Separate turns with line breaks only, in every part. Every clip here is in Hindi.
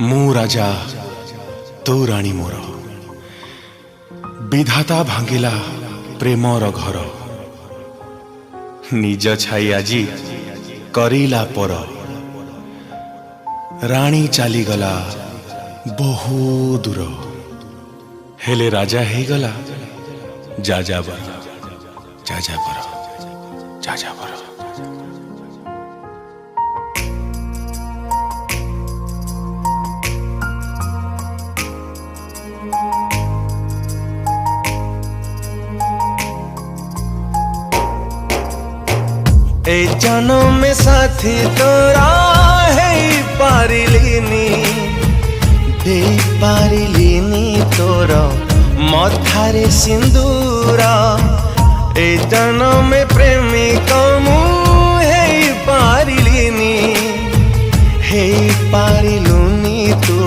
मु राजा तू राणी मोर विधाता भांगिला प्रेमर घर निज छाई आजी करिला पर राणी चली गला बहु दूर हेले राजा ही गला जाजाबर जाजाबर जाजाबर।
ए जन्म में साथी तोरा है पारिलिनी दे पारिलिनी तोरा मथारे सिंदूरा। ए जन्म में प्रेमिका मु है पारिलिनी है पारिलुनी तू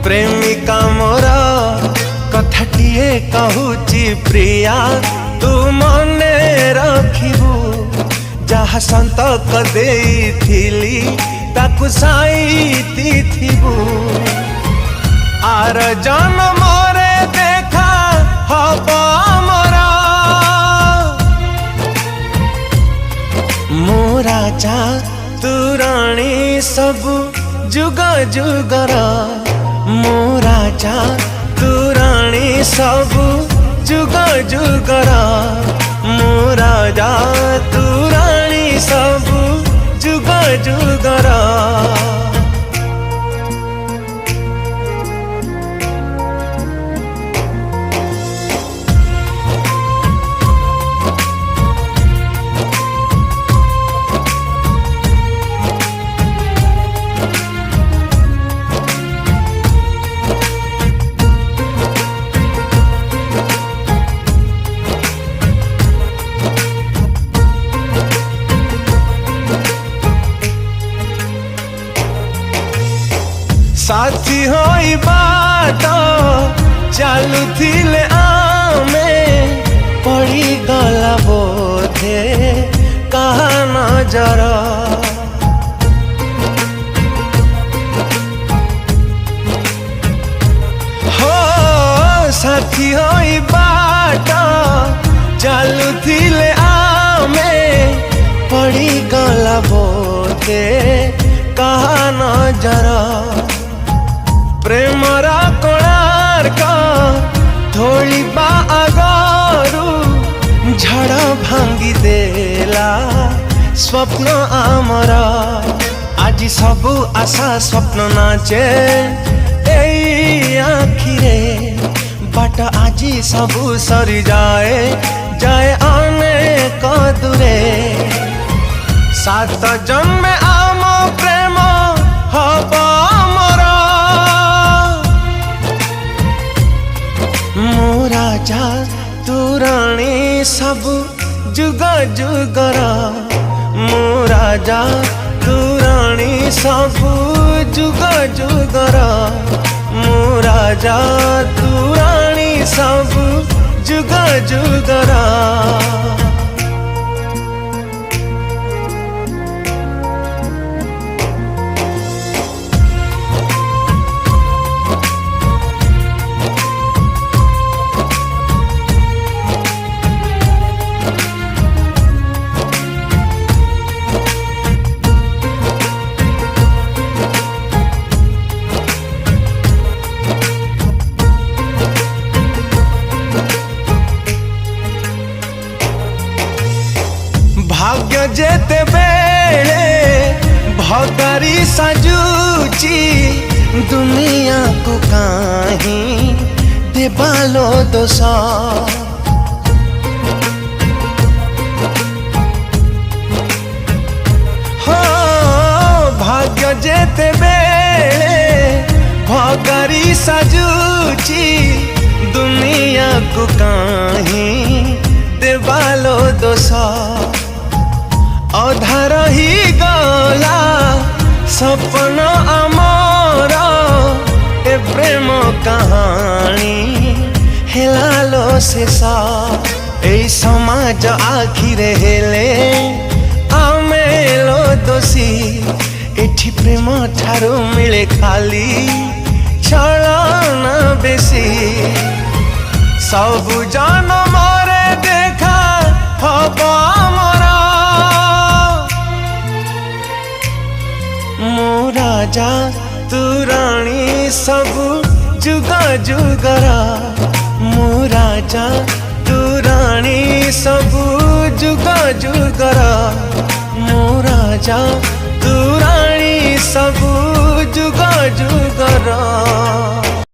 प्रेमिका मोरा। कथाटिए कहूची प्रिया तू मने रखिबू जहा संतक देइथिली ताकु साईती थिबू। आर जन्म रे देखा हब हमरा मो राजा तू राणी सबु जुग जुगर। मो राजा तू राणी सबु जुग जुगर। मो राजा तू राणी सबु जुग जुगर। साथी होई बाट चालुथिले आमे पड़ी गला बोधे कहा नजर। हो साथी होई बाट चालुथिले आमे पड़ी गला बोधे कहा नजर। प्रेमरा कोणार्क धोलिबा आगरू झड़ भांगी देला स्वप्न आमर। आज सबु आशा स्वप्न नाचे एई आखिरे बाट आज सबु सरी जाए जाए अनेक दूरे। सात जन्म आम प्रेम हब मो राजा तू राणी सबु जुग जुगर। मो राजा तू राणी सबु जुग जुगर। मो राजा तू राणी सबु जुग जुगर। भाग्य जेते बेले भगारी साजुची दुनिया को काहीं देबालो दोष। हो भाग्य जेते बेले भगारी साजुची दुनिया को काहीं देबालो दोष। अधार ही गला सपन आमर ए प्रेम कहानी हेलालो शेष। ए समाज आखिरे हेले आमेलो दोषी एठी प्रेम ଠାରୁ ମିଳେ ଖାଲି ଛଳନା ବେଶୀ ସବୁ ଜନମରେ ଦେଖା ହବ ଆମର ମୋ ରାଜା ତୁ ରାଣୀ ସବୁ ଯୁଗ ଯୁଗର ମୋ ରାଜା ତୁ ରାଣୀ ସବୁ ଯୁଗ ଯୁଗର ମୋ ରାଜା